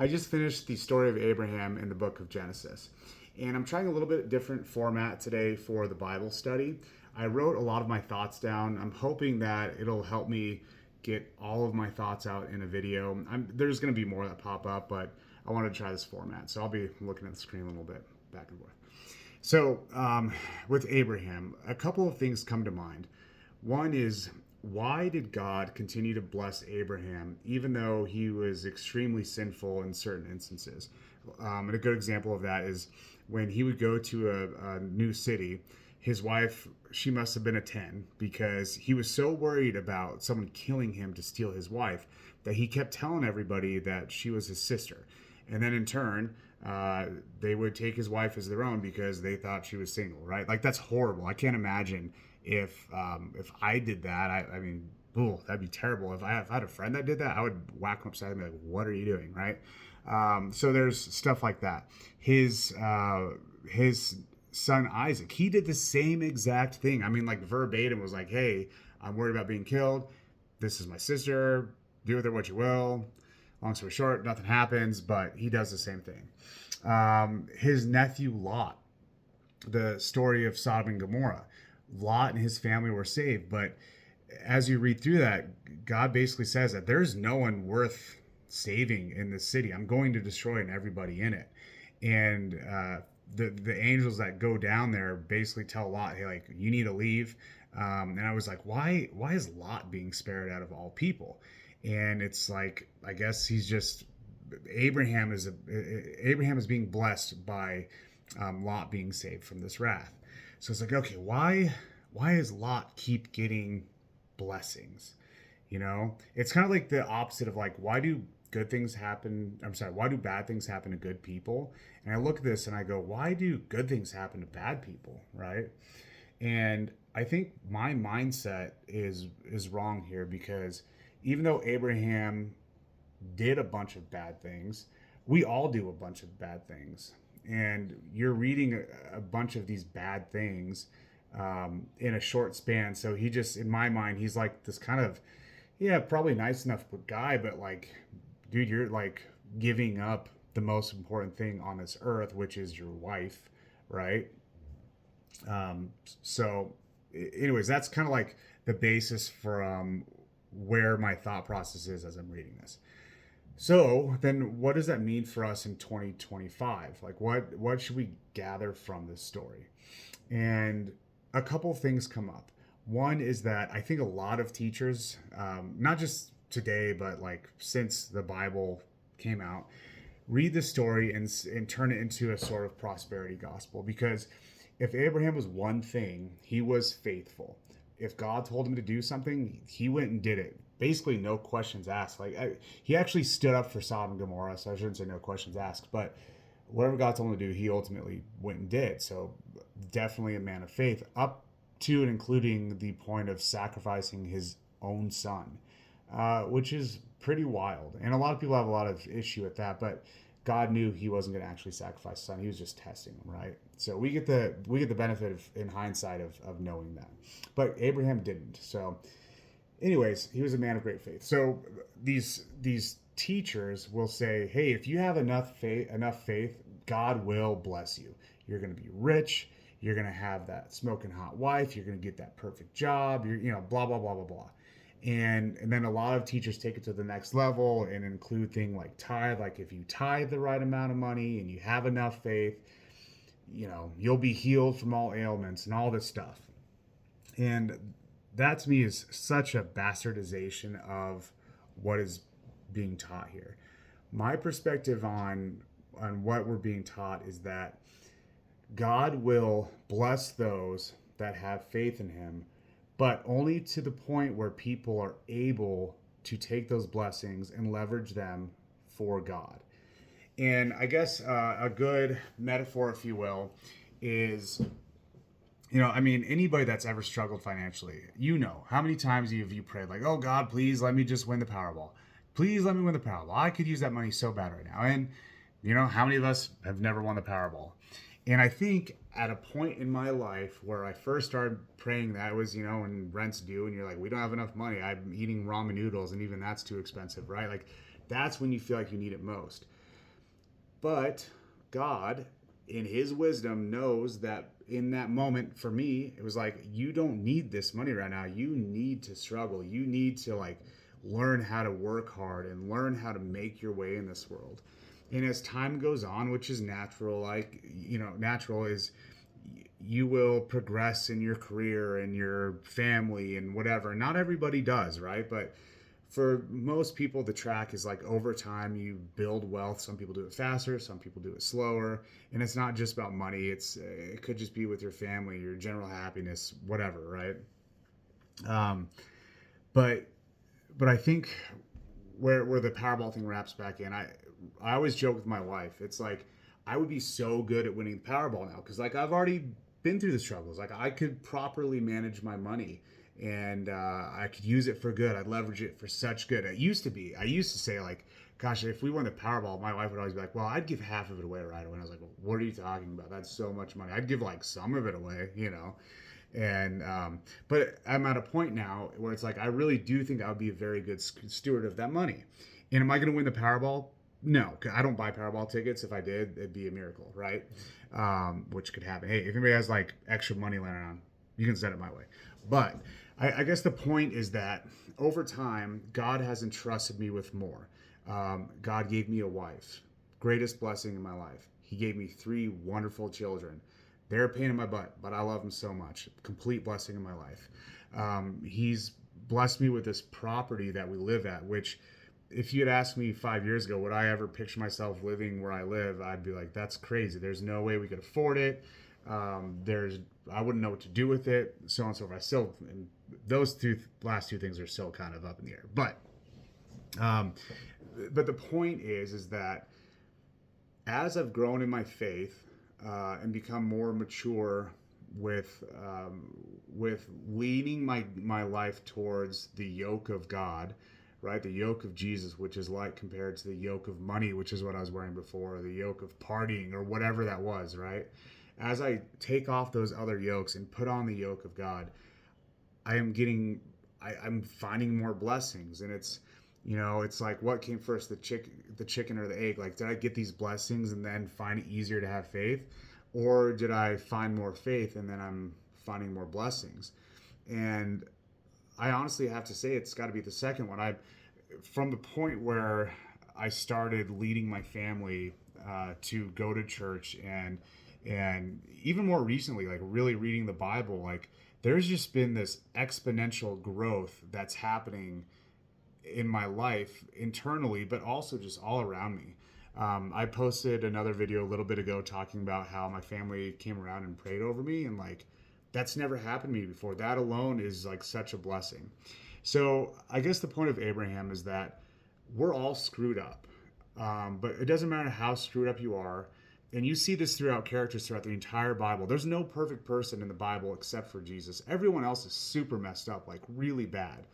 I just finished the story of Abraham in the book of Genesis. And I'm trying a little bit different format today for the Bible study. I wrote a lot of my thoughts down. I'm hoping that it'll help me get all of my thoughts out in a video. There's going to be more that pop up, but I wanted to try this format. So I'll be looking at the screen a little bit back and forth. So, with Abraham, a couple of things come to mind. One is, why did God continue to bless Abraham even though he was extremely sinful in certain instances? And a good example of that is when he would go to a new city, his wife, she must have been a 10 because he was so worried about someone killing him to steal his wife that he kept telling everybody that she was his sister. And then in turn, they would take his wife as their own because they thought she was single, right? Like, that's horrible. I can't imagine if I did that. I mean, ooh, that'd be terrible. If I had a friend that did that, I would whack him upside and be like, "What are you doing?" Right? So there's stuff like that. His son Isaac, he did the same exact thing. I mean, like, verbatim was like, "Hey, I'm worried about being killed. This is my sister. Do with her what you will." Long story short, nothing happens, but he does the same thing. His nephew Lot, the story of Sodom and Gomorrah. Lot and his family were saved, but as you read through that, God basically says that there's no one worth saving in this city. I'm going to destroy everybody in it. And the angels that go down there basically tell Lot, "Hey, like, you need to leave." And I was like, why is Lot being spared out of all people? And it's like, I guess he's just Abraham is being blessed by Lot being saved from this wrath. So it's like, okay, why does Lot keep getting blessings? You know, it's kind of like the opposite of, like, why do good things happen? I'm sorry, why do bad things happen to good people? And I look at this and I go, why do good things happen to bad people, right? And I think my mindset is wrong here because even though Abraham did a bunch of bad things, we all do a bunch of bad things. And you're reading a bunch of these bad things in a short span. So he just, in my mind, he's like this kind of, yeah, probably nice enough guy, but like, dude, you're like giving up the most important thing on this earth, which is your wife, right? So, anyways, that's kind of like the basis for where my thought process is as I'm reading this. So then, what does that mean for us in 2025? Like, what should we gather from this story? And a couple of things come up. One is that I think a lot of teachers, not just today, but like since the Bible came out, read the story and turn it into a sort of prosperity gospel. Because if Abraham was one thing, he was faithful. If God told him to do something, he went and did it. Basically, no questions asked. He actually stood up for Sodom and Gomorrah, so I shouldn't say no questions asked. But whatever God told him to do, he ultimately went and did. So definitely a man of faith, up to and including the point of sacrificing his own son, which is pretty wild. And a lot of people have a lot of issue with that, but God knew he wasn't going to actually sacrifice his son. He was just testing him, right? So we get the benefit of, in hindsight, of knowing that. But Abraham didn't. So anyways, he was a man of great faith. So these teachers will say, "Hey, if you have enough faith, God will bless you. You're going to be rich. You're going to have that smoking hot wife. You're going to get that perfect job. Blah blah blah blah blah." And then a lot of teachers take it to the next level and include things like tithe. Like, if you tithe the right amount of money and you have enough faith, you'll be healed from all ailments and all this stuff. And that to me is such a bastardization of what is being taught here. My perspective on what we're being taught is that God will bless those that have faith in him, but only to the point where people are able to take those blessings and leverage them for God. And I guess a good metaphor, if you will, is, I mean, anybody that's ever struggled financially, how many times have you prayed, like, "Oh God, please let me just win the Powerball. Please let me win the Powerball. I could use that money so bad right now." And how many of us have never won the Powerball? And I think at a point in my life where I first started praying that was, when rent's due and you're like, "We don't have enough money. I'm eating ramen noodles and even that's too expensive," right? Like, that's when you feel like you need it most. But God, in his wisdom, knows that in that moment for me, it was like, you don't need this money right now. You need to struggle. You need to like learn how to work hard and learn how to make your way in this world. And as time goes on, which is natural, like, natural is you will progress in your career and your family and whatever. Not everybody does, right? But for most people, the track is like over time you build wealth. Some people do it faster, some people do it slower, and it's not just about money. It could just be with your family, your general happiness, whatever, right? Um, but but I think where the Powerball thing wraps back in, I always joke with my wife. It's like I would be so good at winning the Powerball now because like I've already been through the struggles. Like I could properly manage my money and I could use it for good. I'd leverage it for such good. It used to be. I used to say like, gosh, if we won the Powerball, my wife would always be like, well, I'd give half of it away right away. And I was like, well, what are you talking about? That's so much money. I'd give like some of it away, And but I'm at a point now where it's like I really do think I would be a very good steward of that money. And am I going to win the Powerball? No, I don't buy Powerball tickets. If I did, it'd be a miracle, right? Which could happen. Hey, if anybody has like extra money laying around, you can send it my way. But I guess the point is that over time, God has entrusted me with more. God gave me a wife, greatest blessing in my life. He gave me 3 wonderful children. They're a pain in my butt, but I love them so much. Complete blessing in my life. He's blessed me with this property that we live at, which if you had asked me 5 years ago, would I ever picture myself living where I live? I'd be like, that's crazy. There's no way we could afford it. I wouldn't know what to do with it, so on and so forth. And those last two things are still kind of up in the air. Um, but the point is that as I've grown in my faith and become more mature with leaning my life towards the yoke of God, right? The yoke of Jesus, which is like compared to the yoke of money, which is what I was wearing before, or the yoke of partying or whatever that was, right? As I take off those other yokes and put on the yoke of God, I'm finding more blessings. And it's like, what came first, the chicken or the egg? Like, did I get these blessings and then find it easier to have faith? Or did I find more faith and then I'm finding more blessings? And I honestly have to say it's got to be the second one. From the point where I started leading my family to go to church and even more recently, like really reading the Bible, like there's just been this exponential growth that's happening in my life internally, but also just all around me. I posted another video a little bit ago talking about how my family came around and prayed over me, and like that's never happened to me before. That alone is like such a blessing. So I guess the point of Abraham is that we're all screwed up, but it doesn't matter how screwed up you are. And you see this throughout characters throughout the entire Bible. There's no perfect person in the Bible except for Jesus. Everyone else is super messed up, like really bad,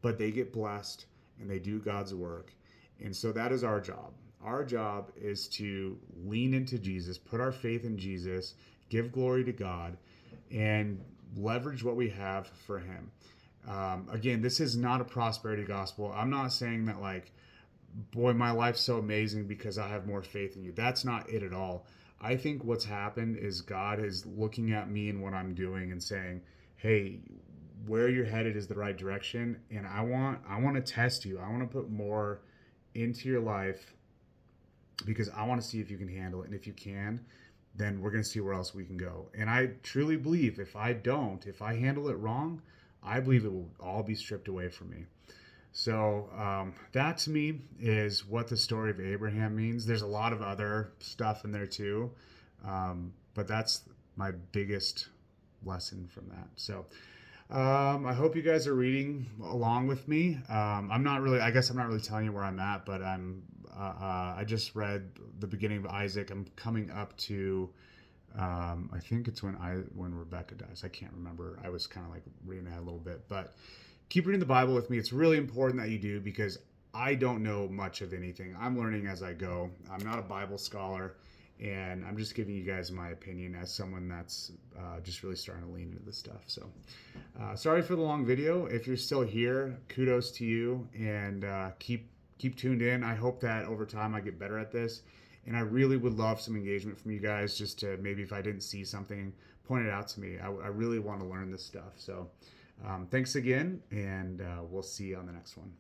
but they get blessed and they do God's work. And so that is our job. Our job is to lean into Jesus, put our faith in Jesus, give glory to God, and leverage what we have for Him. Again, this is not a prosperity gospel. I'm not saying that, like, boy, my life's so amazing because I have more faith in you. That's not it at all. I think what's happened is God is looking at me and what I'm doing and saying, hey, where you're headed is the right direction, and I want to test you. I want to put more into your life because I want to see if you can handle it. And if you can, then we're going to see where else we can go. And I truly believe if I handle it wrong, I believe it will all be stripped away from me. So that to me is what the story of Abraham means. There's a lot of other stuff in there too, but that's my biggest lesson from that. So I hope you guys are reading along with me. I guess I'm not really telling you where I'm at, but I just read the beginning of Isaac. I'm coming up to, I think it's when Rebecca dies. I can't remember. I was kind of like reading that a little bit, but keep reading the Bible with me. It's really important that you do because I don't know much of anything. I'm learning as I go. I'm not a Bible scholar, and I'm just giving you guys my opinion as someone that's just really starting to lean into this stuff. So sorry for the long video. If you're still here, kudos to you, and keep keep tuned in. I hope that over time I get better at this. And I really would love some engagement from you guys, just to maybe, if I didn't see something, point it out to me. I really want to learn this stuff. So thanks again, and we'll see you on the next one.